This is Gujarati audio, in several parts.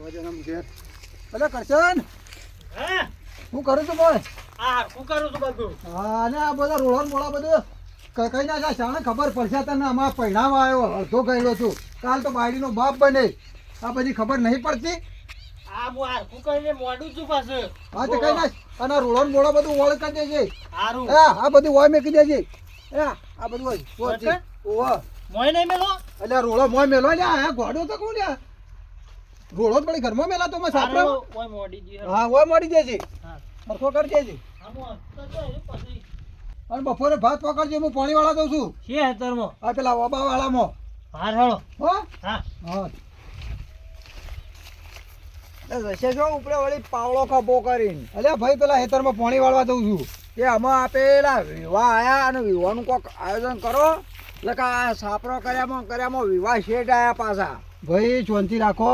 અલે કરશન હા હું કરું છું બોય શું કરું છું બધું? હા ને આ બધા રોળણ મોળા બધું કઈ ના જા શાણે ખબર પડશે તને અમાર પહેણાવા આવ્યો અડધો ગયેલો છું કાલ તો બાયડીનો બાપ બને આ બધી ખબર નહીં પડતી. હું હારખું કરીને મોડું છું પાછું. હા તો કઈ ના અને રોળણ મોળા બધું ઓળ કરી દેજે. હારું. હા આ બધું ઓય મેકી દેજે. આ બધું હોય ઓહ મોય નહીં મેલો. એટલે રોળો મોય મેલો લે આ ગોડો તો કોણ લે રોળો તો વળી ઘરમાં મેલા તો મેં સાપરા ઓય મોડી જી. હા ઓય મળી દેજે હા. સરખો કરી દેજે પછી અને બપોરે ભાત પકડજો હું પાણી વાળા દઉં છું છે હેતરમાં. આ પેલા ઓબા વાળામાં હાર હળો. હો હા. હા રશે જો ઉપરે વળી પાવળો કપો કરીને અલ્યા ભાઈ પેલા હેતરમાં પાણી વાળવા દઉં છું કે આમાં આપેલા વિવાહ આયા અને વિવાહનું કોઈક આયોજન કરો એટલે કે આ સાપરો કર્યામાં વિવાહ શેઠ આયા પાછા ભાઈ શાંતિ રાખો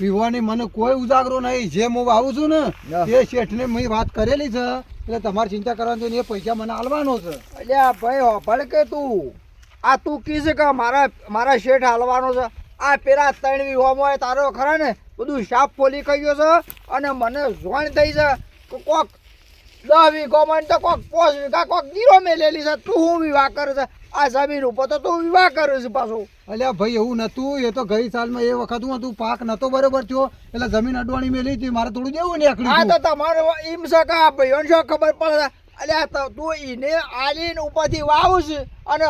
વિવાહની મને કોઈ ઉજાગરો નહીં જે હું આવું છું ને એ શેઠને મેં વાત કરેલી છે એટલે તમારે ચિંતા કરવાની નહીં એ પૈસા મને આલવાનો છે અલ્યા ભાઈ હોભળ કે તું આ તું કીધું કે મારા શેઠ હાલવાનો છે આ પેલા 3 વીઘામાં તારો ખરા ને બધું શાપ ફોલી કહી ગયો છે અને મને જોણ થઈ છે કે કોક 10 વીઘામાં તો કોક 5 વીઘા કોક જીરો મેલેલી છે તું હું વિવાહ કરે છે આ જમીન ઉપર તો તું વિવાહ કરે છે પાછું અલ્યા ભાઈ એવું નતું એ તો ગઈ સાલમાં એ વખત તું પાક નતો બરોબર થયો એટલે જમીન અડવાણી મેલી હતી મારે થોડું જેવું ને આ તો તમારે એમ છે કે આ ભાઈઓને શું ખબર પડે અલ્યા તું ઈને આલીને ઉપરથી વાવું છે અને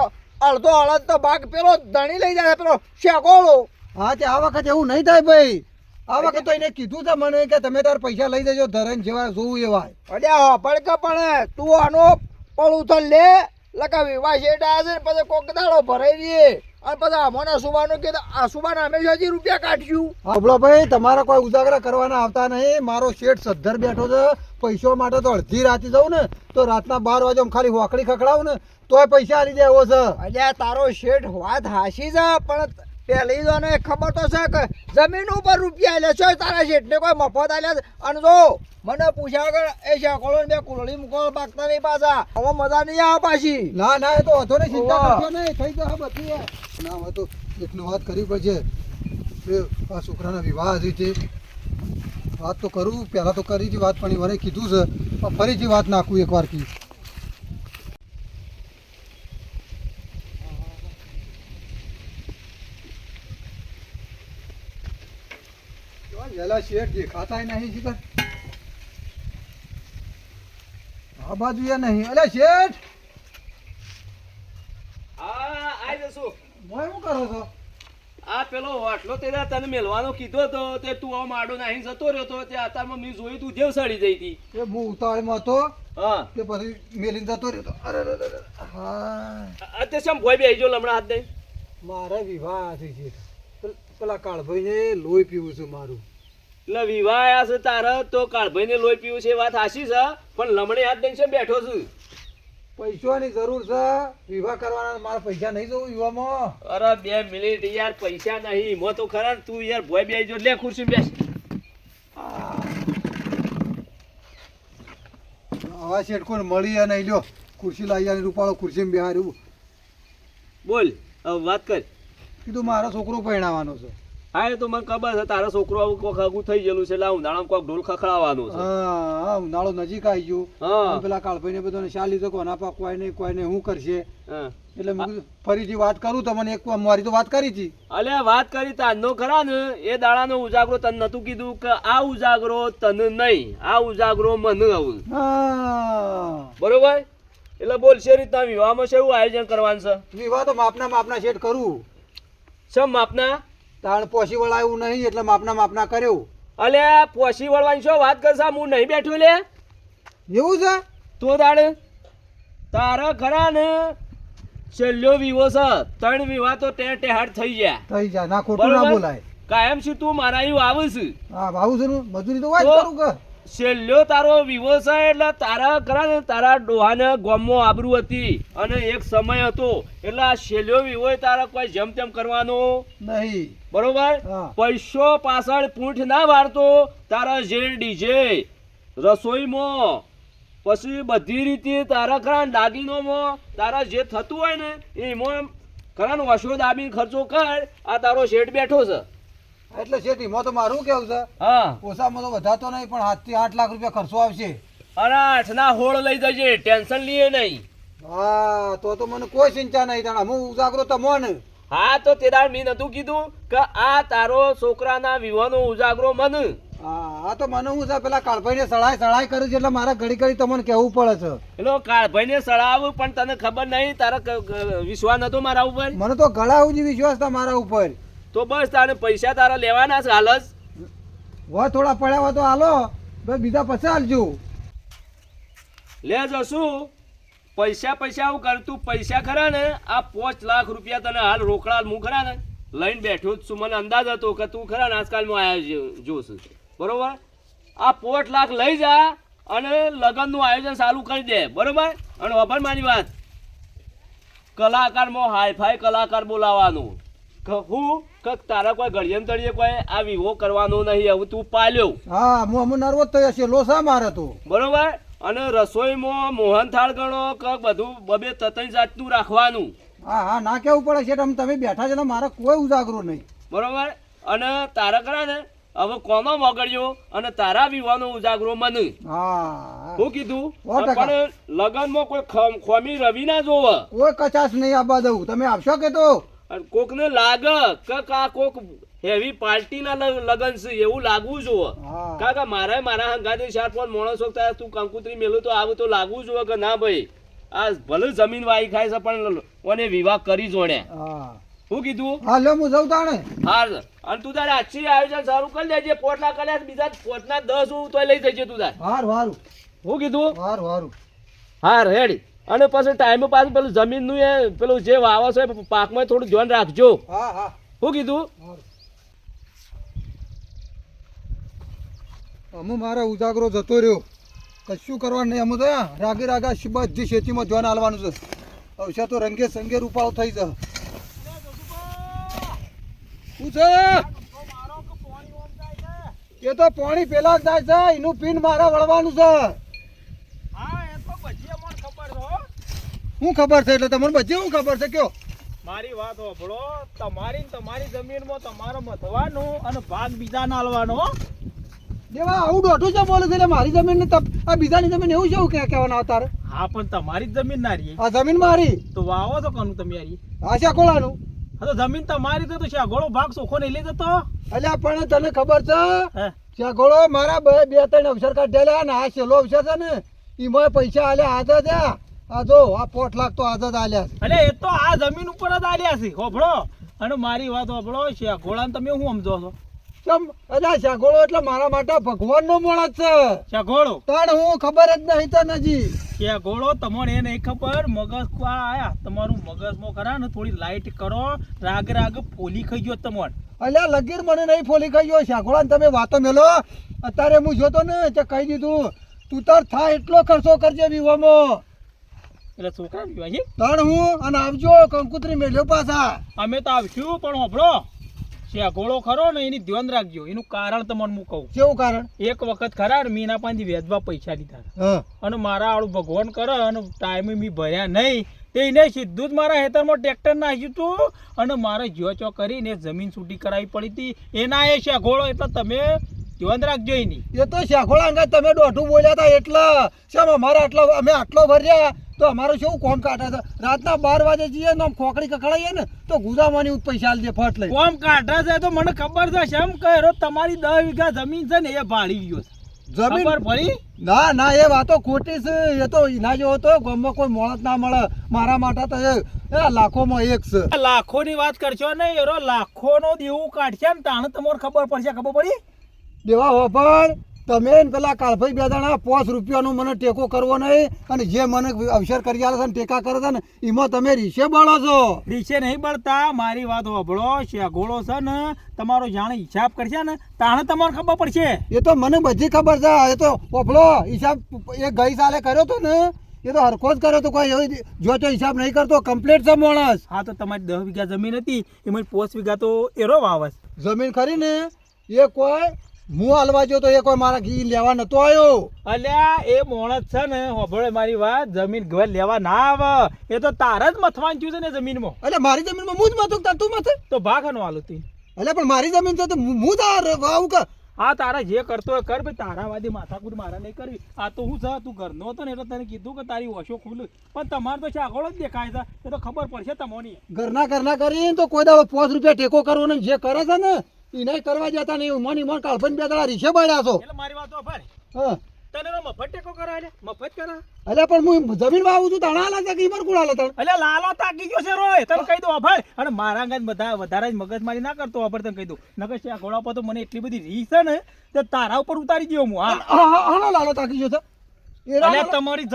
અડધો અડધ તો ભાગ પેલો ધણી લઈ જાય પેલો શેકોળો હા તે આ વખત એવું નહીં થાય ભાઈ આ વખત તો એને કીધું છે મને કે તમે તાર પૈસા લઈ જજો ધરણ જેવા જોવું એવા અલ્યા પડકે પણ તું આનો પળું તો લે લકા વિવાહ શેઠ આવ્યા છે પછી કોક દાડો ભરાઈ દઈએ અને પછી અમને સુબાનું કે આ સુબાના અમે હજી રૂપિયા કાઢશું હબળો ભાઈ તમારા કોઈ ઉજાગરા કરવાના આવતા નહીં મારો શેઠ સદ્ધર બેઠો છે પૈસા માટે તો અડધી રાતે જાઉં ને તો રાતના 12 વાગે ખાલી હોકડી ખખડાવું ને તોય પૈસા આલી દે એવો છે અલ્યા તારો શેઠ વાત હાસી છે પણ પેલી તો ને ખબર તો છે કે જમીન ઉપર રૂપિયા લે છે તારા શેઠને કોઈ મફત આલ્યા અને જો મને પૂછ્યા કે એ શેકોળો ને બે કુલડી મૂકો પાકતા નહીં પાછા હવે મજા નહીં આવે પાછી ના ના એ તો હતો ને ચિંતા કરશો નહીં થઈ જશે બધી ના હવે તો એકનો વાત કરી પછી આ છોકરાના વિવાહ હજી છે વાત તો કરું પહેલાં તો કરી હતી વાત પણ મને કીધું છે પણ ફરીથી વાત નાખું એકવાર કી વેલા શેઠ દેખાતા નહીં શીખર આ બાજુ એ નહીં અલે શેઠ હા આઈ જશું. મોય શું કરો છો આ પેલો વાટલો તે તને મેલવાનો કીધો તો તે તું આમ આડો નાહી જતો રહ્યો તો તે આતામાં મેં જોયું તું જેવ સડી જઈ હતી. એ હું ઉતાવળમાં હતો હા તે પછી મેલીને જતો રહ્યો તો અરે હા અત્યારે શેમ ભોય બેહી ગયો લમણા હાથ દઈ. મારા વિવાહ થઈ છે પેલા કાળભાઈને લોહી પીવું છે મારું એટલે વિવાહ આયા છે તારા તો કાળભાઈને લોહી પીવું છે વાત હાચી છે પણ લમણે હાથ દઈને શેમ બેઠો છું. પૈસાની જરૂર છે વિવાહ કરવાના મારા પૈસા નહીં જવું વિવાહમાં અરે 2 મિનિટ યાર પૈસા નહીં મો તો ખરા ને તું યાર ભોય બેહી જો લે ખુરશી બેસ. આવા શેઠ કોણ મળી નહીં લ્યો ખુરશી લાવી અને રૂપાળો ખુરશીમાં બેહાર્યું બોલ હવે વાત કર. કીધું મારો છોકરો પરણાવવાનો છે હા એ તો મને ખબર છે તારો છોકરો આવું કોક હગું થઈ ગયેલું છે એટલે ઉનાળામાં કોક ઢોલ ખખડાવવાનો છે. હા ઉનાળો નજીક આવી ગયો હા પેલા કાળભાઈને બધાને શા લીધો કોના પા કોઈ નહીં શું કરશે હા એટલે મેં કીધું ફરીથી વાત કરું તમને એક મારી તો વાત કરી હતી અલ્યા વાત કરી તાનો ખરા ને એ દાડાનો ઉજાગરો તને નતું કીધું કે આ ઉજાગરો તને નહીં આ ઉજાગરો મને આવું હા બરોબર એટલે બોલ છે રીતના વિવાહમાં શું આયોજન કરવાનું છે. વિવાહ તો માપના શેઠ કરું સમ માપના તાણ પોસી વળાયું નહીં એટલે માપના કર્યું અલ્યા પોસી વળવાની શું વાત કરશા હું નહીં બેઠો લે એવું છે તો દાડ તારા ખરા ને છેલ્લો વિવો છે 3 વિવાહ તો ટેહાડ થઈ ગયા થઈ જાય ના ખોટું ના બોલાય કાયમ શું તું મારા અહીં આવું છું હા ભાવું છે મજૂરી તો વાત તો કરું કે છેલ્લો તારો વિવો છે એટલે તારા ખરા ને તારા ડોહાને ગામમાં આબરૂ હતી અને એક સમય હતો એટલે આ છેલ્લો વિવો તારા કોઈ જેમ તેમ કરવાનો નહીં બરોબર હા. પૈસો પાછળ પૂંઠ ના વાળતો તારા જે ડીજે રસોઈમાં પછી બધી રીતે તારા ખરા દાગીનોમાં તારા જે થતું હોય ને એમાં ખરા વસો દાબીને ખર્ચો કર આ તારો શેઠ બેઠો છે એટલે શેઠ એમાં તો મારું કેવું છે હા ઓછામાં તો વધારતો નહીં પણ 7 થી 8 લાખ રૂપિયા ખર્ચો આવશે. અને 8ના હોળ લઈ જજે, ટેન્શન લીએ નહીં. હા તો મને કોઈ ચિંતા નહીં. તાણ હું ઉજાગરો તમો ને. હા તો તે દાડ મેં નતું કીધું કે આ તારો છોકરાના વિવાહનો ઉજાગરો મને. હા તો મને હું છે પેલા કાળભાઈને સળાઈ કરે છે એટલે મારે ઘડી ઘડી તમને કહેવું પડે છે. પેલો કાળભાઈને સળાવ, પણ તને ખબર નહીં, તારા વિશ્વાસ નતો મારા ઉપર. મને તો ગળા સુધી વિશ્વાસ था મારા ઉપર. તો બસ તારે પૈસા તારા લેવાના છે હાલ જ. વા થોડા પડ્યા હોય તો હાલો, ભાઈ બીજા પછી હાલજો. લે જશું પૈસા હું કર, તું પૈસા ખરા ને આ 5 લાખ રૂપિયા તને હાલ રોકડા હું ખરા ને લઈને બેઠો જ છું. મને અંદાજ હતો કે તું ખરા ને આજકાલમાં આવ્યા જોશ, બરોબર? આ 5 લાખ લઈ જા અને લગ્નનું આયોજન ચાલુ કરી દે, બરોબર? અને વબર મારી વાત, કલાકારમાં હાઈફાઈ કલાકાર બોલાવાનું. હું તારા કોઈ ઘડિયન તળીએ કોઈ આ વિવો કરવાનો નહીં, હવે તું પાલ્યો. હા હું અમુક નર્વસ થયો છે, લોસા મારે તો, બરોબર? અને રસોઈમાં મોહનથાળ ગણો કે બધું બબે તતઈ જાતનું રાખવાનું. હા ના કેવું પડે છે તમે બેઠા છે ને મારે કોઈ ઉજાગરો નહીં, બરોબર? અને તારા કરા ને હવે કોનો મગડ્યો અને તારા વિવાનો ઉજાગરો મને. હા શું કીધું? 100%. પણ લગનમાં કોઈ ખોમી રવિ ના જોવે, કોઈ કચાશ નહીં આવવા દઉં. તમે આવશો કે તો કોકને લાગે કે આ કોક હેવી પાર્ટીના લગન છે એવું લાગવું જોવે. હા કાકા મારા હંગાથી 4-5 માણસો થાય, તું કંકુતરી મેલું તો આવું તો લાગવું જોવે કે ના ભાઈ આ ભલે જમીન વાઈ ખાય છે પણ ઓને વિવાહ કરી જોડે. હા શું કીધું? હા લો હું જઉં તાણે. હાર અને તું તારે આજથી આયોજન સારું કરી લેજે. 5 લાખ કર્યા, બીજા 5ના 10 હું તોય લઈ જજે તું તાર. હારું શું કીધું? હારું હાર હેડી. અને પછી ટાઈમે પાછું પેલું જમીનનું એ પેલું જે વાવો છે પાકમાં થોડું ધ્યાન રાખજો. હા શું કીધું? અમુ મારા ઉજાગરો જતો રહ્યો, કશું કરવાનું નહીં. અમુ તો રાગે બધી ખેતીમાં ધ્યાન આલવાનું છે. અવશ્ય તો રંગે સંગે રૂપાળો થઈ જાય. શું છે એ તો પાણી પેલા જાય છે, એનું પીન મારે વળવાનું છે. શું ખબર છે એટલે તમને બધી શું ખબર છે કયો? મારી વાત હોભળો, તમારી જમીનમાં તમારે મથવાનું અને ભાગ બીજા ના આલવાનો. દેવા આવું દોઢું છે બોલે છે એટલે મારી જમીન ને આ બીજાની જમીન એવું છે કે કહેવાના અવતાર? હા પણ તમારી જ જમીન ના રહી આ જમીન મારી. તો વાવો તો કોનું તમે યારી? આ શાકોળાનું. હા તો જમીન તમારી તો શાગોળો ભાગ ચોખ્ખો નહીં લઈ જતો. અલ્યા પણ તને ખબર છે હે શાકોળો મારા 2-3 અવસર કાઢેલા ને આ છેલ્લો અવસર છે ને એમાં પૈસા આલ્યા આજ જ. આ જો આ 5 લાખ તો આજ જ આલ્યા છે. એટલે એ તો આ જમીન ઉપર જ આલ્યા છે. હોભળો અને મારી વાત હોભળો, શાગોળાને તમે શું સમજો છો? ચમ અલ્યા શાકોળો એટલે મારા માટે ભગવાનનો માણસ છે. શાગોળો તાણ હું ખબર જ નહીં તને હજી. શાગોળો તમને એ નહીં ખબર, મગજ આયા તમારું મગજમાં ખરા ને થોડી લાઈટ કરો, રાગ ફોલી ખાઈ ગયો તમારે. અલ્યા લગીર મને નહીં ફોલી ખાઈ ગયો. શાકોળાને તમે વાતો મેલો. અત્યારે હું જોતો ને તે કહી દીધું તું તાર થાય એટલો ખર્ચો કરજે વિવામાં. એટલે છોકરા પીવા છે તાણ હું અને આવજો કંકુતરી મેલ્યો પાછા. અમે તો આવશું, પણ હોભળો શાગોળો ખરો ને એની ધ્યાન રાખજો. એનું કારણ તમને હું કહું. કેવું કારણ? એક વખત ખરા ને મીના પાંજી વેચવા પૈસા લીધા હા અને મારા આળું ભગવાન કરે અને ટાઈમે મી ભર્યા નહીં, તે એને સીધું જ મારા હેતરમાં ટ્રેક્ટર નાખ્યું હતું અને મારે જ્યો કરીને જમીન છૂટી કરાવી પડી હતી. એના એ શાગોળો એટલે તમે ધ્યાન રાખજો એની. એ તો શાકોળા અંગા તમે દોઢું બોલ્યા હતા એટલે શેમ અમારા અમે આટલો ભર્યા તો અમારું શું કોમ કાઢે છે? રાતના 12 વાગે જઈએ ને આમ ખોખડી કકડાઈએ ને તો ગુદામાની પૈસા આલી દે ફટ લઈ. કોમ કાઢે છે તો મને ખબર છે. શેમ કહે તમારી 10 વીઘા જમીન છે ને એ ભાડી ગયો છે. જમીન ખબર પડી? ના એ વાતો ખોટી છે. એ તો એના જેવો તો ગામમાં કોઈ મોણસ ના મળે. મારા માટે તો એ લાખોમાં એક છે. લાખોની વાત કરશો ને એરો લાખોનો દેવું કાઢશે ને તાણે તમારે ખબર પડશે. ખબર પડી? દેવા હોપર તમે ને પેલા કાળભાઈ 2 દાણા 5 રૂપિયાનો મને ટેકો કરવો નહીં અને જે મને અવસર કરી આલે છે ને ટેકા કરે છે ને એમાં તમે રીસે બળો છો. રીસે નહીં બળતા. મારી વાત હોભળો, શાગોળો છે ને તમારો જાણે હિસાબ કરશે ને તાણે તમારે ખબર પડશે. એ તો મને બધી ખબર છે. એ તો ઓફળો હિસાબ એ ગઈ સાલે કર્યો તો ને એ તો હરખો જ કર્યો તો. કોઈ એવી જો તો હિસાબ નહીં કરતો. કમ્પ્લીટ છે માણસ. હા તો તમારી 10 વીઘા જમીન હતી એમાં 5 વીઘા તો એરો વાવસ જમીન ખરી ને એ કોઈ હું હાલવા જો તો એ કોઈ મારા ઘી લેવા નતો આવ્યો. અલ્યા એ માણસ છે ને હોભળે મારી વાત, જમીન ઘર લેવા ના આવે. એ તો તારે જ મથવાનું થયું છે ને જમીનમાં. એટલે મારી જમીનમાં હું જ મથું તું મથે તો ભાગ હનો આલો તું. એટલે પણ મારી જમીન છે તો હું તાર વાવું કે હા તારા જે કરતો હોય કર ભાઈ, તારા વાદી માથાકૂટ મારા નહીં કરવી. આ તો હું છે તું ઘરનો હતો ને એટલે તને કીધું કે તારી ઓછો ખુલ્લું, પણ તમારે તો આગળ જ દેખાય છે, એ તો ખબર પડશે તમને. ઘરના કરીને તો કોઈ દાડો 5 રૂપિયા ટેકો કરવો ને જે કરે છે ને એને કરવા જતા નહીં. મન કાલ્પન બે દાડા રીસે પડ્યા છો. એટલે મારી વાત ભાઈ, હા તને તો મફત ટેકો કરાય લે, મફત કરા. એટલે પણ હું જમીન વાવું છું તાણા આલા છે કે ઈમર કુડા આલા એટલે લાલો તાકી ગયો છે રોય, તને કહી દઉં ભાઈ. અને મારા અંગત બધા વધારે જ મગજમારી ના કરતો અભર, તને કહી દઉં નકર છે આ ઘોડા પર તો મને એટલી બધી રીસ છે ને તે તારા ઉપર ઉતારી ગયો હું. હા આનો લાલો તાકી ગયો છે એટલે તમારી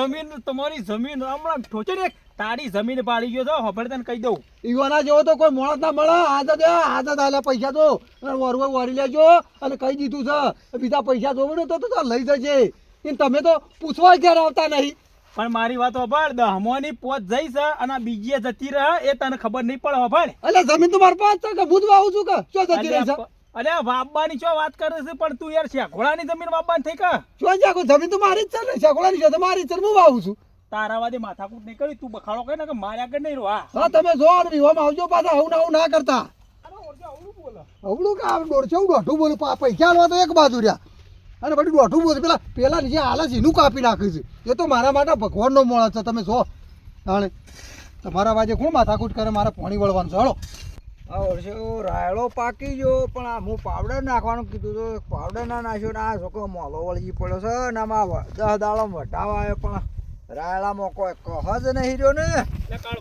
જમીન હમણાં ઠોચે ને તારી જમીન પાડી ગયો છો હવે તને કહી દઉં. ઈવાના જેવો તો કોઈ મોણસ ના મળે. આદત આલ્યા પૈસા તો વરવો વરી લેજો અને કહી દીધું છે બીજા પૈસા જોવે ને તો લઈ જજે. એમ તમે તો પૂછવા ક્યારે આવતા નહીં. પણ મારી વાત હોભળ, દહમોની પોત જઈ છે અને આ બીજી જતી રહે એ તને ખબર નહીં પડે હોભળ. એટલે જમીન તો મારી પાસે છે કે ભૂત વાવું છું કે શું જતી રહી છે? અરે વાપવાની શું વાત કરે છે, પણ તું યાર શેઘોડાની જમીન વાપવાની થઈ કે શું જાકો જમીન તો મારી જ છે ને, શેકોડાની છે તો મારી જ છે, હું વાવું છું. તારા વાદે માથાકૂટ નહીં કરી, તું બખાડો કહે ને કે મારે આગળ નહીં રહો. હા તમે જો અને વિવામાં આવજો પાછા આવું ના કરતા. અવળું કે આ દોઢ છે દોઢું બોલું પૈસા આલવા તો એક બાજુ રહ્યા અને બધું દોઢું બોલું પેલા જે હાલે છે એનું કાપી નાખ્યું છે. એ તો મારા માટે ભગવાનનો મોળસ છે. તમે જો જાણે તમારા બાજુ કોણ માથાકૂટ કરે, મારે પાણી વળવાનું છે. હળો આ વર્ષે રાયડો પાકી ગયો પણ આ હું પાવડર નાખવાનું કીધું તો પાવડર ના નાખ્યો ને આ છોકરો મોલો વળગી પડ્યો છે ને આમાં 10 દાડો વટાવા આવ્યો પણ રાયડામાં કોઈ કહ જ નહીં રહ્યો ને.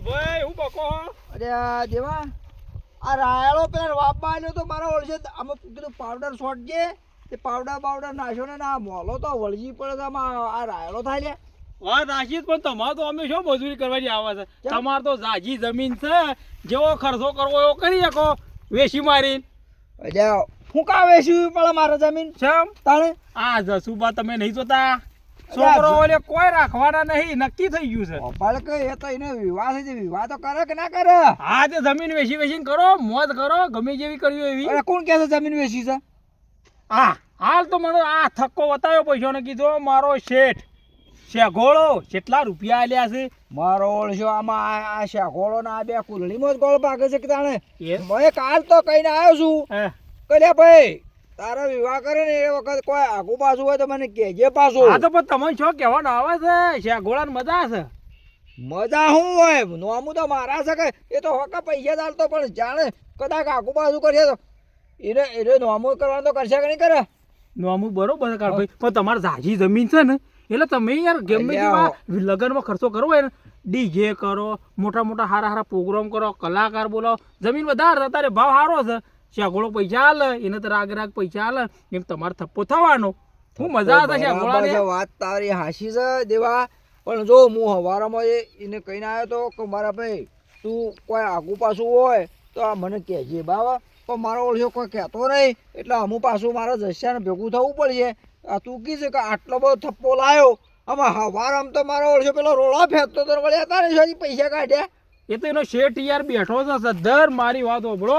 ભાઈ હું બકો અરે આ દેવા આ રાયડો પેલા વાપવા આવ્યો તો મારા વર્ષે આમાં કીધું પાવડર છોટજે, તે પાવડર નાખ્યો ને આ મોલો તો વળગી પડ્યો છે. આમાં આ રાયડો થાય લે વાત રાખી, પણ તમારે તો અમે શું મજૂરી કરવાની આવે છે? તમારે તો જાજી જમીન છે, જેવો ખર્ચો કરવો એવો કરી શકો વેચી મારીને. એટલે હું કા વેચ્યું પડે મારે જમીન ચમ તાણે આ જસુબા તમે નહીં જોતા? છોકરો ઓલે કોઈ રાખવાના નહીં, નક્કી થઈ ગયું છે. પણ કે એ તો એને વિવાહ છે, વિવાહ તો કરે કે ના કરે? હા તે જમીન વેચીને કરો, મોજ કરો, ગમે જેવી કર્યું એવી. અરે કોણ કહે છે જમીન વેચી છે? હા હાલ તો મને આ થક્કો બતાવ્યો પૈસાનો, કીધો મારો શેઠ શેઘોળો કેટલા રૂપિયા આલ્યા છે. મારો ઓળશો આમાં આ શેઘોળો ના આ બે કુલડીમાં જ ગોળ પાકે છે કે તાણે એ મેં કાલ તો કહીને આવ્યો છું હે, કે ભાઈ તારો વિવાહ કરે ને એ વખત કોઈ આગુ પાછું હોય તો મને કહેજે પાછું. હા તો પણ તમને શું કહેવાનું આવે છે? શેઘોળાની મજા છે. મજા શું હોય, નોમું તો મારા છે કે એ તો હોકા પૈસા ચાલતો પણ જાણે કદાચ આગુ પાછું કરશે તો એને નોમું કરવાનું તો કરશે કે નહીં કરે? નોમું બરોબર કાઢ ભાઈ, પણ તમારે ઝાઝી જમીન છે ને એટલે તમે યાર ગમે તેવા લગ્નમાં ખર્ચો કરવો હોય ને, ડીજે કરો, મોટા મોટા સારા પ્રોગ્રામ કરો, કલાકાર બોલાવો, જમીન વધારે અત્યારે ભાવ સારો છે. શેઘોળો પૈસા હાલે એને તો રાગ પૈસા હાલે એમ તમારે થપ્પો થવાનો. શું મજા આવે શેઘોળાને? વાત તારી હાસી છે દેવા, પણ જો હું હવારમાં એને કહીને આવ્યો તો કે મારા ભાઈ તું કોઈ આગુ પાછું હોય તો આ મને કહેજે બાવા. પણ મારો ઓળખ્યો કોઈ કહેતો નહીં એટલે અમુક પાછું મારા જશ્યાને ભેગું થવું પડશે. આ તું કી છે કે આટલો બધો થપ્પો લાવ્યો, આમાં હવાર આમ તો મારો ઓળખ્યો પેલો રોળા ફેંકતો તો વળ્યા હતા ને હજી પૈસા કાઢ્યા. એ તો એનો શેઠ યાર બેઠો છે સદ્ધર. મારી વાત હોભળો,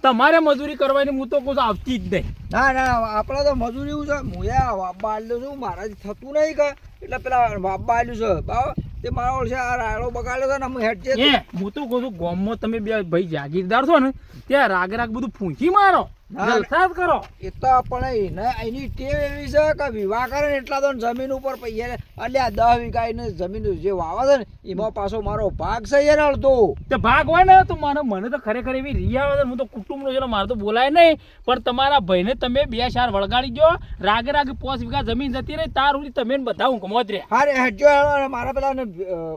તમારે મજૂરી કરવાની હું તો કોઈ આવતી જ નહીં. ના આપણે તો મજૂરી એવું છે. હું યા વાપા આલ્યો છું, મારાથી થતું નહીં કે એટલે પેલા વાપા આલ્યું છે બાવા તે મારા ઓળશે આ રાયડો બગાડ્યો છે ને હું હેડ છે. હું તો કહું છું ગામમાં તમે બે ભાઈ જાગીરદાર છો ને ત્યાં રાગ બધું ફૂંકી મારો, જલસા જ કરો. એ તો પણ એની ટેવ એવી છે કે વિવાહ કરે ને એટલા તો જમીન ઉપર પૈસા અલ્યા 10 વીઘા એને જમીન જે વાવે છે ને એમાં પાછો મારો ભાગ છે યાર અડધો. તે ભાગ હોય ને તો મને તો ખરેખર એવી રી આવે છે. હું તો કુટુંબનો છે મારે તો બોલાય નહીં, પણ તમારા ભાઈને તમે 2-4 વળગાડી દો, રાગે 5 વીઘા જમીન જતી રહી તાર ઉડી તમે બધા હું કમોત રે. હા રે હેડજો મારા પેલા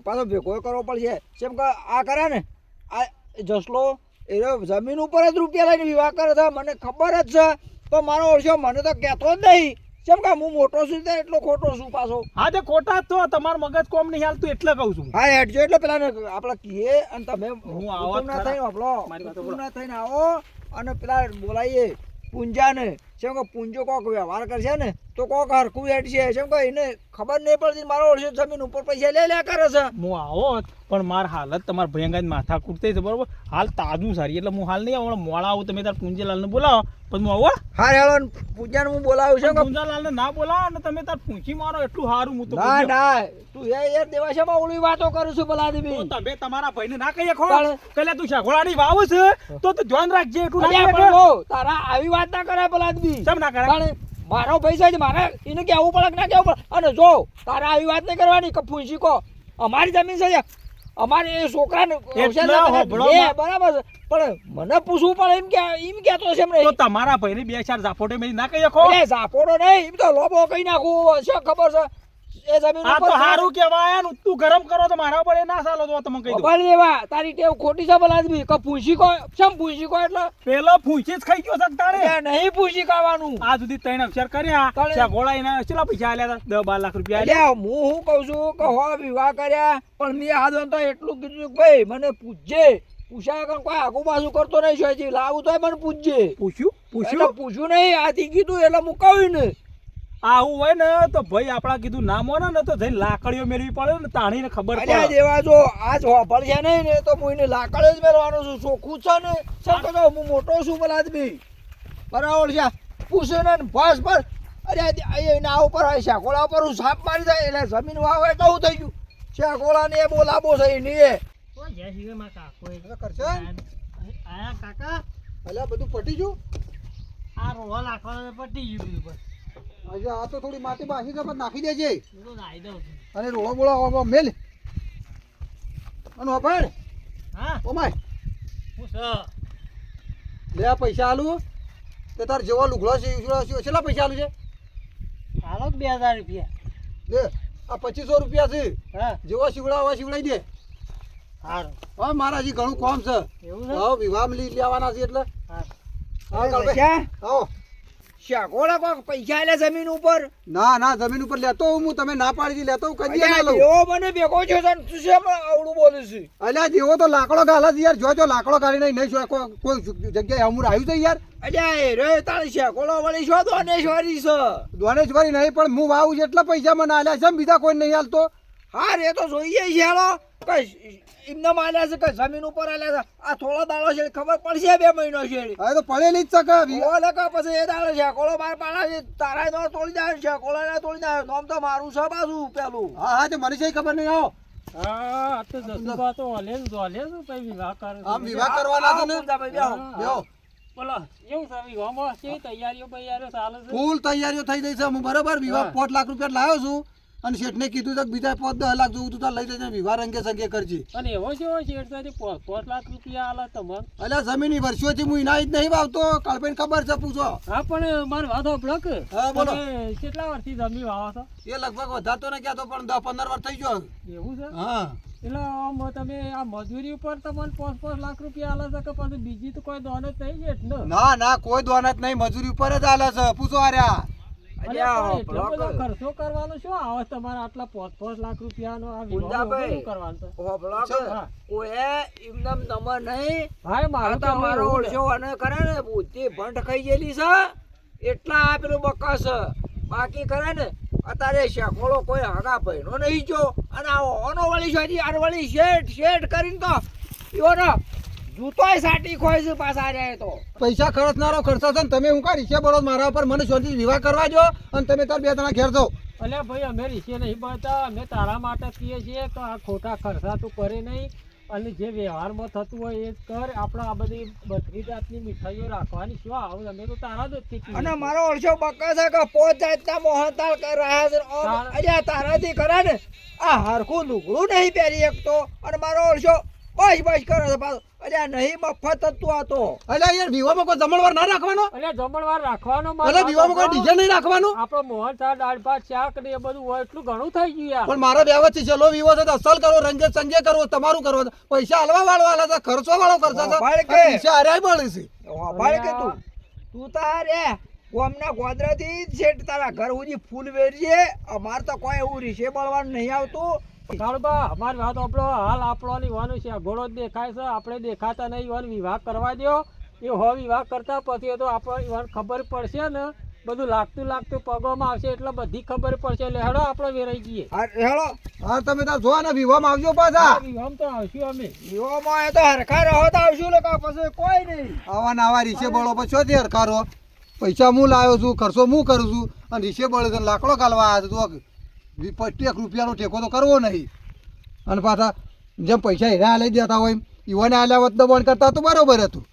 પાછો ભેગો કરવો પડશે. કેમ કે આ કરે ને આ જસલો એ જમીન ઉપર જ રૂપિયા લઈને વિવાહ કરે છે, મને ખબર જ છે. તો મારો ઓળશો મને તો કહેતો જ નહીં. કેમ કે હું મોટો છું તો એટલો ખોટો છું પાછો. હા તે ખોટા જ તો તમારું મગજ કોમ નહીં હાલતું એટલે કહું છું. હા હેડજો એટલે પેલા આપણે કહીએ અને તમે હું આવો ના થઈને આપણો ના થઈને આવો અને પેલા બોલાવીએ પૂંજાને જેમ કે પૂંજો કોક વ્યવહાર કરશે ને તો કોક હરખું હેડ છે જેમ કે એને ખબર નહીં પડતી મારો ઓળશો જમીન ઉપર પૈસા લે કરે છે. હું આવો પણ માર હાલત તમારા ભયંકર માથા કૂટતી છે બરોબર. હાલ તાજું સારી એટલે હું હાલ નહીં આવું મોડા આવું. તમે તાર પૂંજીલાલને બોલાવો પછી હું આવો. હા હેલો પૂજાને હું બોલાવું છું કે પૂંજાલાલને ના બોલાવો ને તમે તાર પૂંછી મારો એટલું સારું હું તો ના પૂછ્યો. ના તું યાર દેવાશામાં ઓલી વાતો કરું છું ભલા તો દેવી. તમે તમારા ભાઈને ના કહીએ ખો ચાલે. કલે તું શાઘોળાની વાવ છે તો તું ધ્યાન રાખજે એટલું ના અલ્યા કહીએ પણ કે. બહુ તારા આવી વાત ના કરાય ભલા દેવી. કેમ ના કરાય? પણ મારો પૈસા છે મારે એને કેવું પડે કે ના કેવું પડે. અને જો તારા આવી વાત નહીં કરવાની કે ફૂંસી કો અમારી જમીન છે અમારે એ છોકરાને એટલા હોભળોમાં. બરાબર છે પણ મને પૂછવું પડે એમ કહેતો છે એમ તો તમારા ભાઈને બે ચાર ઝાપોટે મેં ના કહીએ ખો. અરે ઝાપોડો નહીં એમ તો લોબો કઈ નાખું છે ખબર છે એ જમીન આ તો ઉપર સારું કહેવાય ને તું ગરમ કરો તો મારા ઉપર એ ના ચાલો તો તમે કહી દો. ઉપાડ લેવા તારી ટેવ ખોટી છે ભલા આદમી કે પૂછી કો શેમ પૂછી કો એટલે પેલો પૂંછી જ ખાઈ ગયો છે તારે. અરે નહીં પૂછી ખાવાનું. આ સુધી 3 અક્ષર કર્યા તારે. શાઘોળા એના કેટલા પૈસા આલ્યા હતા? 10-12 લાખ રૂપિયા આલ્યા. અલ્યા હું શું કહું છું કે હો વિવાહ કર્યા પણ મેં હાથ તો એટલું કીધું કે ભાઈ મને પૂછજે પૂછાય કે કોઈ આગુ પાછું કરતો નહીં છે લાવું તો મને પૂછજે. પૂછ્યું એટલે પૂછ્યું નહીં આથી કીધું એટલે હું કહ્યું ને આવું હોય ને તો ભાઈ આપણા કીધું ના મોને ને તો જઈને લાકડીઓ મેળવી પડે ને તાણીને ખબર અલ્યા પડે. દેવા જો આજ હોભળ છે નહીં ને તો હું એને લાકડે જ મેળવાનો છું ચોખ્ખું છે ને સર તો હું મોટો છું ભલા આદમી બરાબર છે પૂછે ને બસ બસ અરે એના ઉપર હોય શાકોળા ઉપર હું સાપ મારી જાય એટલે જમીન વાવે તો હું થઈ ગયું શાકોળા ને એ બોલાવો છે એની એ કરશે અલ્યા બધું પટી ગયું આજે આ તો થોડી માટી બાસી છે પણ નાખી દેજે અને રોળો બોળો મેલ અને વાપર ઓમાય લે આ પૈસા આલું તે તાર જેવો લુગડો છે કેટલા પૈસા આલું છે 2000 રૂપિયા. લે આ 2500 રૂપિયા છે જેવો શીવડા હોય શીવડાઈ દે હા મારા હજી ઘણું કોમ છે હા વિવાહ લઈ લેવાના છે એટલે હા કાળભાઈ આવો શાકોળા કોક પૈસા લે જમીન ઉપર ના ના જમીન ઉપર લેતો હું તમે ના પાડી લેતો હું કદી ના લઉં એવો મને ભેગો છો તું શેમ આવડું બોલે છે અલ્યા જેવો તો લાકડો ગાલે છે યાર જો લાકડો ગાલી નહીં કોઈ જગ્યાએ અમુર આવ્યું છે યાર અલ્યા એ રે તારી શાકોળો વળી છો દોનેશ્વરી છે દોનેશ્વરી નહીં પણ હું વાવું છે એટલા પૈસા મને આલ્યા છે બીજા કોઈ નહીં હાલતો હા રે તો જોઈએ છે હાલો કઈ એમને માલ્યા છે કે જમીન ઉપર આલ્યા છે આ થોડો દાડો છે ખબર પડશે 2 મહિનો છે હવે તો પડેલી જ છે કે પછી એ દાડો છે કોળો બાર પાડા છે તારા નો તોડી જાય છે કોળો ના તોડી જાય નામ તો મારું છે બાજુ પેલું હા હા તે મને છે ખબર નહીં આવો હા તો જસુબા તો ઓલે ભાઈ વિવાહ કરે. આમ વિવાહ કરવાના છે ને બેહો બોલો એવું છે વિવાહમાં કેવી તૈયારીઓ ચાલે છે? ફૂલ તૈયારીઓ થઈ ગઈ છે હું બરાબર વિવાહ 5 લાખ રૂપિયા લાવ્યો છું અને શેઠને કીધું છે કે બીજા 5-10 લાખ જોવું તું તાર લઈ જજે વિવાહ રંગે સંગે કરજે અને એવો છે શેઠ સાથે 5 લાખ રૂપિયા આલે તમને? અલ્યા જમીન વર્ષોથી હું ઇનાય જ નહીં વાવતો કાળભાઈને ખબર છે પૂછો હા પણ મારી વાત સાંભળો કે હા, બોલો. તમે કેટલા વર્ષથી જમીન વાવો છો? એ લગભગ વધારતો ને ક્યાં તો પણ 10-15 વર્ષ થઈ ગયો એવું છે? હા એટલે આમ તમે આ મજૂરી ઉપર તમને 5 લાખ રૂપિયા આલે છે કે પછી બીજી તો કોઈ દોન જ નહીં શેઠ ને? ના ના કોઈ દોનત નહીં મજૂરી ઉપર જ આલે છે પૂછો આર્યા અરે પણ એટલો બધો ખર્ચો કરવાનો શું આવે તમારે આટલા 5 લાખ રૂપિયાનો આ વિવાહમાં શું કરવાનું છે? હા. ભાઈ મારું તો મારો એવું ઓળશો અને કરે ને બુદ્ધિ ભંડ ખાઈ ગયેલી છે એટલા આ પેલું બકસ બાકી કરે ને અત્યારે શેકોળો કોઈ હગા ભાઈનો નહીં જો અને આ ઓનો વળી છે હજી આર વળી શેઠ કરીને તો એઓનો જૂતોય સાટી ખોય છે પાછા રે તો પૈસા ખર્ચનારો ખર્ચા છે ને તમે હું કા રીસે બળો મારા ઉપર મને શાંતિ વિવાહ કરવા જો અને તમે તાર 2 જણા ઘેર જાઓ અલ્યા ભાઈ અમે રીસે નહીં બનતા અમે તારા માટે કહીએ છીએ કે આ ખોટા ખર્ચા તું કરે નહીં અને જે વ્યવહારમાં થતું હોય એ જ કર. આપણે આ બધી 32 જાતની મીઠાઈઓ રાખવાની શું આવું અમે તો તારા જ અને મારો ઓળશો બક્કા છે કે 5 જાતના મોહનતાળ કર રહ્યા છે અલ્યા તારાથી કરે ને આ હરખું લુગડું નહીં પહેરી એકતો અને મારો ઓળશો બસ કરે છે પાછો અલ્યા નહીં મફત જ તું આ તો અલ્યા યાર વિવાહમાં કોઈ જમણવાર ના રાખવાનો અલ્યા જમણવાર રાખવાનો અલ્યા વિવાહમાં કોઈ ડીજે નહીં રાખવાનું આપણો મોહન થાળ દાળ ભાત શાક ને એ બધું હોય એટલું ઘણું થઈ ગયું યાર. પણ મારો વ્યવસ્થિત ચલો વિવો છે તો અસલ કરો રંગે સંજે કરો તમારું કરો પૈસા હલવા વાળો આલે છે ખર્ચો વાળો ખર્ચા છે પૈસા હાર્યા મળે છે ભાઈ કે તું તારે ગોમના ગોદરાથી શેઠ તારા ઘર સુધી ફૂલ વેરજે અમાર તો કોઈ એવું રીસે બળવાનું નહીં આવતું કાળબા અમારી વાત આપણો હાલ આપણોની વાનું છે ઘોડો જ દેખાય છે આપણે દેખાતા નહીં વાનું વિવાહ કરવા દ્યો એ હો વિવાહ કરતા પછી તો આપણે ખબર પડશે ને બધું લાગતું પગોમાં આવશે એટલે બધી ખબર પડશે એટલે હેડો આપણે વેરાઈ જઈએ. હા હેળો હા તમે તાર જો ને વિવાહમાં આવજો પાછા. વિવાહ તો આવશું અમે. વિવાહમાં એ તો હરખા રહો તો આવશું ને કા પછી કોઈ નહીં. આવા ને આવા રીસે બળો પછી શોધી હરખારો. પૈસા હું લાવ્યો છું, ખર્ચો હું કરું છું અને રીસે બળે છે લાકડો ગાલવા આવ્યા છે. તો 50 રૂપિયાનો ટેકો તો કરવો નહીં. અને પાછા જેમ પૈસા હીરા લઈ દેતા હોય ઈવોને આલ્યા વત દબાણ કરતા તો બરોબર હતું.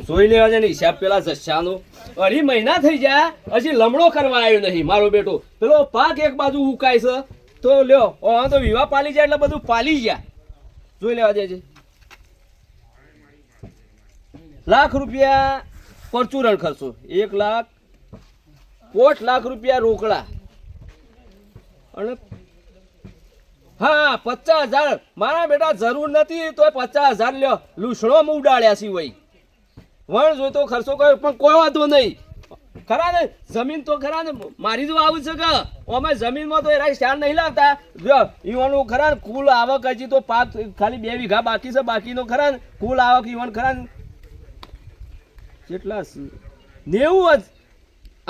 જોઈ લેવા છે ને હિસાબ પેલા જશાનો 2 મહિના થઈ ગયા હજી લમણો કરવા આવ્યો નહીં મારો બેટો. પેલો પાક એક બાજુ ઉકાય છે તો લ્યો તો વિવાહ પાલી જાય એટલે બધું પાલી ગયા. જોઈ લેવા દેજે. લાખ રૂપિયા પરચુરણ ખર્ચો, 1,05,00,000 રૂપિયા રોકડા અને હા 50,000 મારા બેટા જરૂર નથી તો 50,000 લ્યો. લૂસણો ઉડાડ્યા સિવાય વણ જોઈતો ખર્ચો કર્યો પણ કોઈ વાંધો નહીં. ખરા ને જમીન તો ખરા ને મારી તો આવું છે કે અમે જમીનમાં તો એના સ્ટાર નહીં લાગતા. જો ઈવાનું ખરા ને કુલ આવક હજી તો પાક ખાલી 2 વીઘા બાકી છે. બાકીનો ખરા ને કુલ આવક ઈવન ખરા ને કેટલા 90 જ.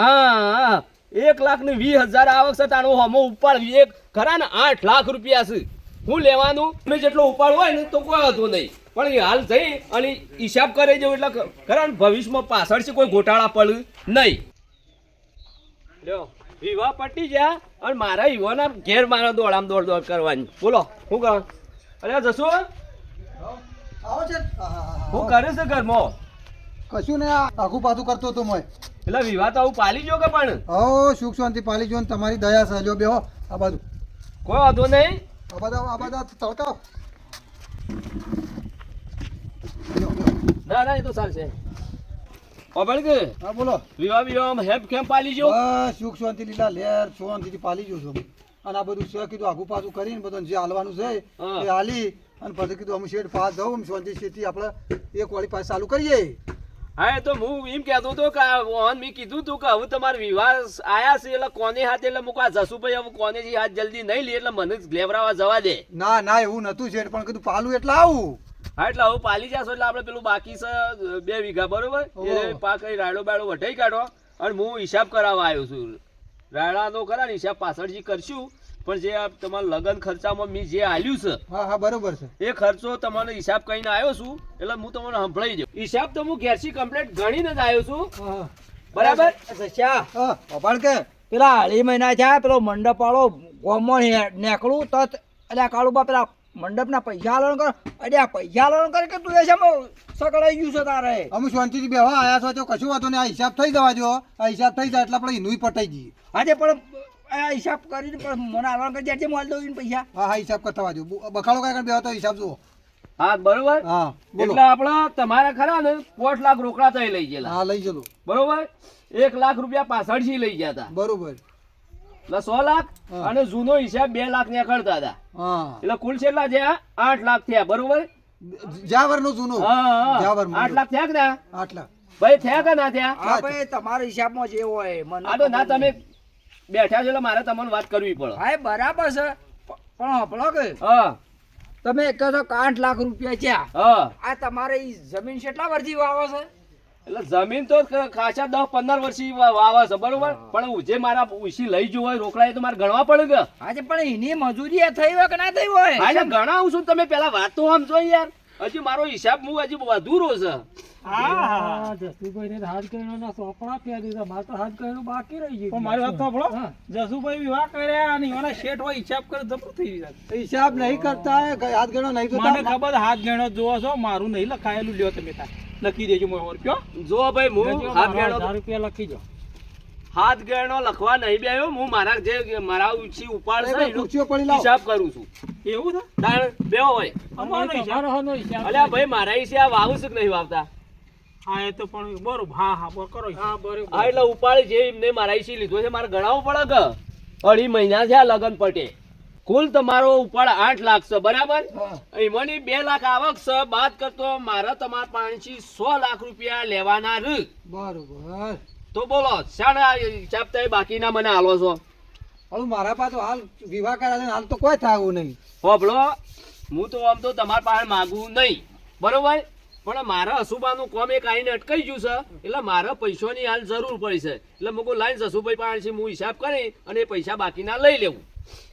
હા 1,20,000 આવક છે. તાણું હમો ઉપાડ એક ખરા ને 8 લાખ રૂપિયા છે. હું લેવાનું મેં જેટલો ઉપાડ હોય ને તો કોઈ વાંધો નહીં પણ એ હાલ જઈ અને હિસાબ કરી જવું એટલે ખરા ને ભવિષ્યમાં પાછળ છે કોઈ ગોટાળા પડે નહીં. લ્યો વિવાહ પટી ગયા અને મારા યુવાના ઘેર મારા દોડામ દોડ કરવાની. બોલો શું કરો? અરે જશો આવો છે હું કરે છે ઘરમાં? કશું ને આખું પાછું કરતો હતો મોય. એટલે વિવાહ તો હું પાલી ગયો કે પણ હો સુખ શાંતિ પાલી જો ને તમારી દયા છે. લ્યો બેહો આ બાજુ. કોઈ વાંધો નહીં. આ બધા તડકાવ. ના ના એ તો ચાલશે. ખબર કે હા બોલો. વિવાહ હેપ કેમ પાલી ગયો? બસ સુખ શાંતિ લીલા લેર શાંતિથી પાલી ગયો છું. અને આ બધું છે કીધું આગુ પાછું કરીને બધું જે હાલવાનું છે હા. એ હાલી અને પછી કીધું અમે શેઠ પાસ જાઉં શાંતિ શેઠથી આપણે એક વાળી પાસે ચાલુ કરીએ. હા એ તો હું એમ કહેતો હતો કે મેં કીધું તું કે હવે તમારે વિવાહ આયા છે એટલે કોને હાથે એટલે મૂકવા જશુભાઈ હવે કોને હાથ જલ્દી નહીં લે એટલે મને જ લેવરાવા જવા દે. ના ના એવું નતું શેઠ પણ કીધું પાલું એટલે આવું. હા એટલે હવે પાલી જશો એટલે આપણે પેલું બાકી છે 2 વીઘા બરોબર એ પાક રાડો બાડો વઢાઈ કાઢો અને હું હિસાબ કરાવવા આવ્યો છું. રાડાનો ખરા ને હિસાબ પાછળથી કરશું પણ જે આ તમારા લગ્ન ખર્ચામાં મેં જે આલ્યું છે હા હા બરોબર છે. એ ખર્ચો તમારો હિસાબ કહીને આવ્યો છું એટલે હું તમને સંભળાઈ દઉં. હિસાબ તો હું ઘેરથી કમ્પ્લીટ ગણીને જ આવ્યો છું. હા બરાબર? હા અપાડ કે પેલા 2 મહિના થયા પેલો મંડપ વાળો ગોમમાં નીકળું તો અલ્યા કાળુબા પેલા મંડપના પૈસા આલવાનું કરે. અલ્યા પૈસા આલવાનું કરે કે તું એ છે સકળાઈ ગયું છે તારે. અમે શાંતિથી બેહવા આયા છો તો કશું વાતો નહીં. આ હિસાબ થઈ જવા દો. આ હિસાબ થઈ જાય એટલે આપણે હિન્દુ પટાઈ જઈએ. આજે પણ આ હિસાબ કરીને પણ મને આલવાનું કરી દેજે હું આલી દઉં એને પૈસા. હા હા હિસાબ કરતા વાજો. બખાડો કઈ બેહો તો હિસાબ જુઓ. હા બરોબર. હા બોલો. એટલે આપણા તમારા ખરા ને 5 લાખ રોકડા તઈ લઈ ગયેલા. હા લઈ ચલો. બરોબર 1 લાખ રૂપિયા પાછળથી લઈ ગયા હતા બરોબર. એટલે 100 લાખ હા. અને જૂનો હિસાબ 2 લાખ ને ખર્ચતા હતા હા એટલે કુલ કેટલા થયા 8 લાખ થયા. બરોબર? જાવરનું જૂનું. હા જાવર 8 લાખ થયા કે ના આટલા. ભાઈ? થયા કે ના થયા? હા ભાઈ તમારા હિસાબમાં જે હોય મને આ તો ના તમે બેઠા છો એટલે મારે તમને વાત કરવી પડે. હા એ બરાબર છે પણ હપલો કે હા તમે કહો છો કે 8 લાખ રૂપિયા છે હા આ તમારે ઈ જમીન કેટલા વર્ષથી વાવો છે? એટલે જમીન તો ખાસા 10-15 વર્ષથી વાવે છે. બરોબર પણ હું જે મારા ઉછી લઈ જવું હોય રોકડા એ તો મારે ગણવા પડે કે. આજે પણ એની મજૂરી એ થઈ હોય કે ના થઈ હોય? હા એટલે ગણાવું છું. તમે પેલા વાત તો સમજો યાર. હજી મારો હિસાબ હું હજી અધૂરો છે. હા જસુભાઈને હાથ ગણ્યોના સોપડા પહેરી દીધા. મારે તો હાથ ગણ્યું બાકી રહી ગયું. પણ મારી વાત સાંભળો. હા. જસુભાઈ વિવાહ કર્યા અને એના શેઠ હોય હિસાબ કરે જબરું થઈ જાય. હિસાબ નહીં કરતા હાથ ગણો નહીં મને જોતા. ખબર હાથ ગણો જોવો છો મારું નહીં લખાયેલું લ્યો તમે તાર લખી દેજો મોહર કયો. જો ભાઈ હું હાથ ગેણો 1000 રૂપિયા લખી દો. હાથ ગેણો લખવા નહીં બેહ્યો. હું મારા જે મારા ઉછી ઉપાડ છે એનો ખુરશીઓ પડી લાવો. હિસાબ કરું છું. એવું છે તાણ બેહો હોય. અમારો હિસાબ. તમારો હોનો હિસાબ. અલ્યા ભાઈ મારા હિસાબ વાવું છે કે નહીં વાવતા? હા એ તો પણ બરોબર. હા હા બરોબર કરો હિસાબ. હા બરોબર. હા એટલે ઉપાડ જે એમને મારા હિસી લીધો છે મારે ગણાવવું પડે કે 2.5 મહિના થયા લગન પટે. કુલ તમારો ઉપાડ 8 લાખ છે. બરાબર? એમાંની 2 લાખ આવક છે. બાદ કરતો મારે તમારા પાસેથી 100 લાખ રૂપિયા લેવાના ર. બરોબર. તો બોલો શાના હિસાબ તમે બાકીના મને આલો છો? હવે મારા પાસે હાલ વિવાહ કર્યા છે ને હાલ તો કોઈ થાય એવું નહીં. હોભળો હું તો આમ તો તમારા પાસે માગું નહીં, બરોબર, પણ મારા હસુબાનું કોમ એક આઈને અટકાઈ ગયું છે, એટલે મારે પૈસાની હાલ જરૂર પડી છે, એટલે મુકો લાઈન જસુભાઈ પાસે હું હિસાબ કરી અને એ પૈસા બાકીના લઈ લેવું,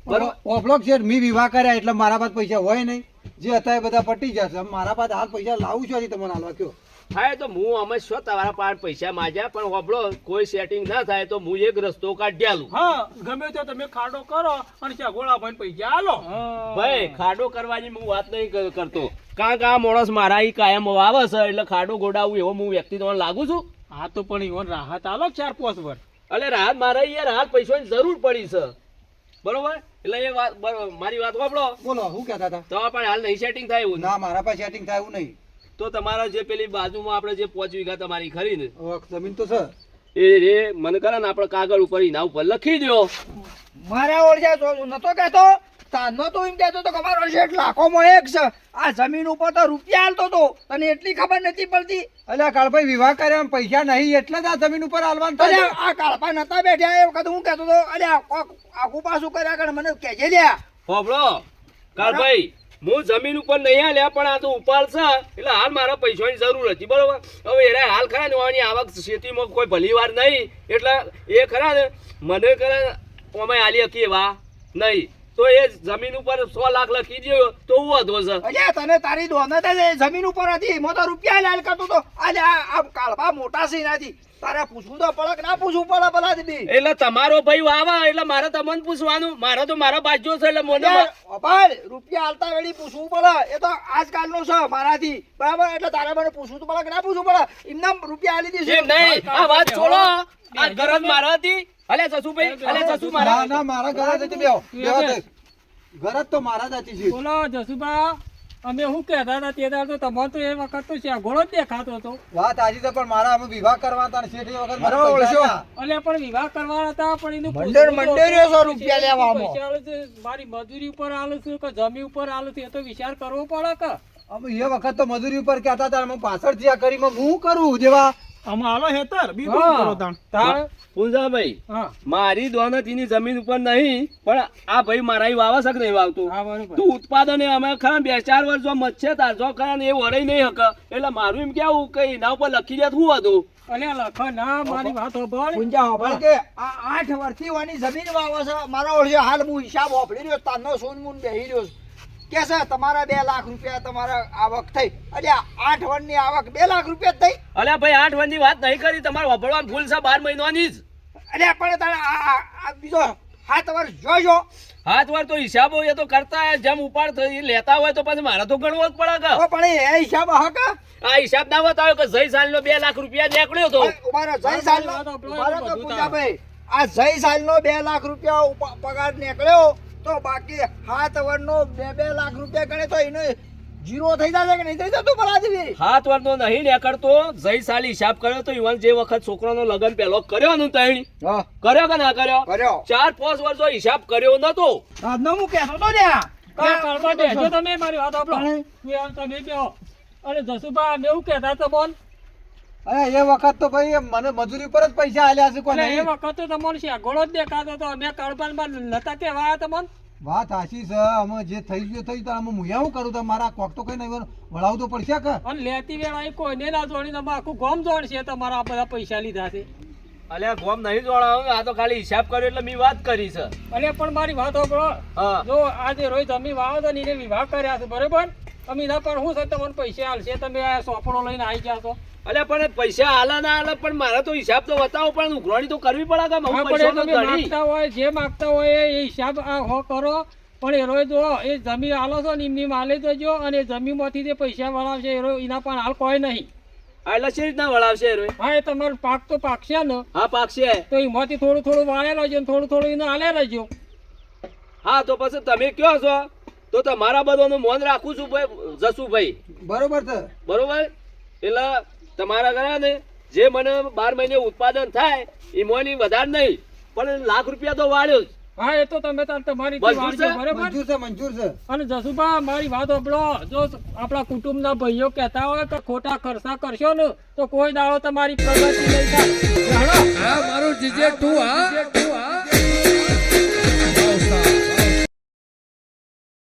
બરોબર. ઓફલોક છે મેં વિવાહ કર્યા એટલે મારા પાસે પૈસા હોય નહીં, જે હતા એ બધા પટી જશે. મારા પાસે હાલ પૈસા લાવું છું તમને હાલવા કયો. થાય તો હું અમે શું તમારા પાસે પૈસા માંગ્યા, પણ હોબળો કોઈ સેટિંગ ના થાય તો હું એક રસ્તો કાઢી આલું. હા ગમે તો તમે ખાડો કરો અને ચગોળા ભાઈ પૈસા આલો. ભાઈ ખાડો કરવાની હું વાત નહીં કરતો, કારણ કે આ માણસ મારા ઈ કાયમ આવે છે, એટલે ખાડો ગોડાવું એવો હું વ્યક્તિ તમને લાગુ છું. હા તો પણ ઈવન રાહત આલો 4-5 વર્ષ. એટલે રાહત મારે યાર હાલ પૈસાની જરૂર પડી છે, બરોબર, એટલે એ વાત મારી વાત વાપરો. બોલો શું કહેતા હતા? તમારા પણ હાલ નહીં સેટિંગ થાય એવું ના મારા પાસે સેટિંગ થાય એવું નહીં. તો તમારા જે પેલી બાજુમાં આપણે જે 5 વીઘા તમારી ખરી ને જમીન તો છે એ મને કરે ને આપણે કાગળ ઉપર એના ઉપર લખી દો. મારા ઓળખ્યા તો નતો કહેતો, તાનો તો એમ કહેતો તો કે અમારો શેઠ લાખોમાં એક છે, આ જમીન ઉપર તો રૂપિયા હાલતો તો, તને એટલી ખબર નથી પડતી. અલ્યા કાળભાઈ વિવાહ કર્યા પૈસા નહીં એટલે જ આ જમીન ઉપર હાલવાનું અરે થાય. આ કાળપા નતા બેઠા એ વખત હું કહેતો તો, અરે આખું પાછું કર્યા કર મને કહેજે લ્યા. હોભળો કાળભાઈ, હું જમીન ઉપર નહીં હાલ્યા, પણ આ તો ઉપાડ છે, એટલે હાલ મારા પૈસાની જરૂર હતી, બરોબર. હવે એના હાલ ખરા ને આની આવક ખેતીમાં કોઈ ભલી વાર નહીં, એટલે એ ખરા ને મને કરે અમે હાલી હકી એવા નહીં, તો એ જમીન ઉપર 100 લાખ લખી દો તો હું વધો છે. અરે તને તારી દોનત જ જમીન ઉપર હતી, એમાં તો રૂપિયા લાલ કરતો તો. આજે આ કાળપા મોટા છે એનાથી તારે પૂછવું તો પડે કે ના પૂછવું પડે પેલા દીદી? એટલે તમારો ભાઈ વાવા એટલે મારે તમને પૂછવાનું, મારો તો મારા બાજુ છે, એટલે મને ભાઈ રૂપિયા હાલતા વેળી પૂછવું પડે, એ તો આજકાલનો છે મારાથી, બરાબર, એટલે તારે મને પૂછવું તો પડે કે ના પૂછવું પડે? એમના રૂપિયા હાલી એમ દીધું નહીં, આ વાત છોડો, આ ગરજ મારા હતી. અલે જસુભાઈ, અલે જસુ મારા ના ના મારા ઘરે જ હતી, ઘર જ તો મારા જ હતી છે. બોલો જસુભા, અમે શું કહેતા હતા તે દાડે તો તમારે તો એ વખત તો શેગોળો જ દેખાતો હતો. વાત આજે તો પણ મારા અમે વિવાહ કરવા હતા ને શેઠ એ વખત મારા બરાબર, પૈસા ઓળખ્યો. હતા. અને પણ વિવાહ કરવાના હતા, પણ એનું મંડળ પૂછવું તો મંડળીઓ હતું. સો રૂપિયા લેવામાં. પૈસા આલે છે, મારી મજૂરી ઉપર આલું છું કે જમીન ઉપર આલું છું, એ તો વિચાર કરવો પડે કે. અમે એ વખત તો મજૂરી ઉપર કહેતા હતા, અમે પાછળથી આ કરી હું કરું જેવા. આમાં આલો હેતર બી હા. કરો તાણ. તાણ. પૂંજાભાઈ, હા મારી દોનતીની જમીન ઉપર નહીં, પણ આ ભાઈ મારા ઈ વાવા શક નહીં વાવતું. હા બરોબર. તું ઉત્પાદન એ અમે ખરા 2-4 વર્ષ જો મચ્છે તારજો ખરા ને એ વરાઈ નહીં હક, એટલે મારું એમ કેવું કે એના ઉપર લખી દે શું હતું. અલે લખો ના, મારી વાત સાંભળ. ગુંજા હોભળ કે આ 8 વર્ષથી વાની જમીન વાવે છે, મારો ઓળખ્યો. હાલ હું હિસાબ હોભળી રહ્યો, તાનો સોન મૂન બેહી રહ્યો છું. કે છે તમારા 2 લાખ રૂપિયા તમારા આવક થઈ. અરે 8 વર્ષની આવક 2 લાખ રૂપિયા જ થઈ. અલ્યા ભાઈ 8 વર્ષની વાત નહીં કરી, તમારે વભળવાનું ભૂલ છે 12 મહિનાની જ. અરે પણ તારે આ બીજો 7 વર્ષ જોજો. 7 વાર તો હિસાબો એ તો કરતા જેમ ઉપાડ થઈ લેતા હોય તો પછી મારે તો ગણવો જ પડે કે. ઓ પણ એ હિસાબ હક આ હિસાબ ના બતાવ્યો કે જય સાલનો 2 લાખ રૂપિયા નીકળ્યો તો. ઉભારો જય સાલનો ઉભારો તો પૂજાભાઈ, આ જય સાલનો 2 લાખ રૂપિયા પગાર નીકળ્યો તો બાકી 7 વર્ષનો 2 લાખ રૂપિયા ગણે તો એને જીરો થઈ જશે કે નહીં થઈ જતું પરાજી? 7 વર્ષનો નહીં નીકળતો, જય સાલ હિસાબ કર્યો તો ઈવન જે વખત છોકરાનો લગ્ન પહેલો કર્યો ને તઈ હા કર્યો કે ના કર્યો? કર્યો. 4-5 વર્ષો હિસાબ કર્યો નતો. આજનો હું કહેતો તો ને કાં કાળબા બેસજો તમે, મારી વાત સાંભળો. તમે બેહો. અને જસુભા અમે એવું કહેતા તો બોલ. અરે એ વખત તો ભાઈ મને મજૂરી પર જ પૈસા આલ્યા છે કોઈ અને એ નહીં. વખત તો તમારે શેગોળો જ દેખાતો હતો. અમે કાળબાનમાં નતા કહેવાયા તમને. વાત સાચી છે, અમે જે થઈ ગયું થઈ ગયું, અમે હું એવું કરું તો મારા કોક તો કઈ નહીં વળાવું તો પડશે કે. અને લેતી વેળા એ કોઈને ના જોડીને અમે આખું ગામ જોડશે તમારા આ બધા પૈસા લીધા છે. અલ્યા ગોમ નહીં જોડાવ, આ તો ખાલી હિસાબ કર્યો એટલે મેં વાત કરી છે. અલે પણ મારી વાત સાંભળો. હા જો આજે રોજ અમે વાવો તો ને એને વિવાહ કર્યા છે, બરોબર? અમે ના પણ શું છે તમને પૈસા હાલશે, તમે આ સોપડો લઈને આવી ગયા છો. અલ્યા પણ પૈસા આલા ના આલા, પણ મારે તો હિસાબ તો બતાવો, પણ ઉઘરાણી તો કરવી પડે કે હા, હું પણ પૈસા એ તો તમે ધણી. માગતા હોય જે માગતા હોય એ હિસાબ આ હો કરો. પણ એ રોજ જો એ જમીન આલો છો ને એમની માલે દેજો, અને એ જમીનમાંથી જે પૈસા વળાવશે એ રોજ એના પણ હાલ કોઈ નહીં. આ એટલે શી રીતના વળાવશે એ રોય? હા, એ તમારો પાક તો પાકશે ને, હા પાકશે. તો એમાંથી થોડું થોડું વાળે રહેજો ને થોડું થોડું એને હાલે રહેજો. હા તો પછી તમે કયો છો તો તમારા બધાનું મોન રાખું છું ભાઈ જસુભાઈ, બરોબર છે. બરોબર? એટલે તમારા ઘરે ને જે મને 12 મહિને ઉત્પાદન થાય એ મોની વધારે નહીં, પણ લાખ રૂપિયા તો વાળ્યો જ. હા, એ તો તમે તાર તમારી મંજૂર વાળજો, છે? બરોબર? મંજૂર છે મંજૂર છે. અને જસુભા મારી વાત સાંભળો. જો આપણા કુટુંબના ભાઈઓ કહેતા હોય કે ખોટા ખર્ચા કરશો ને તો કોઈ દાડો તમારી પ્રગતિ નહીં થાય.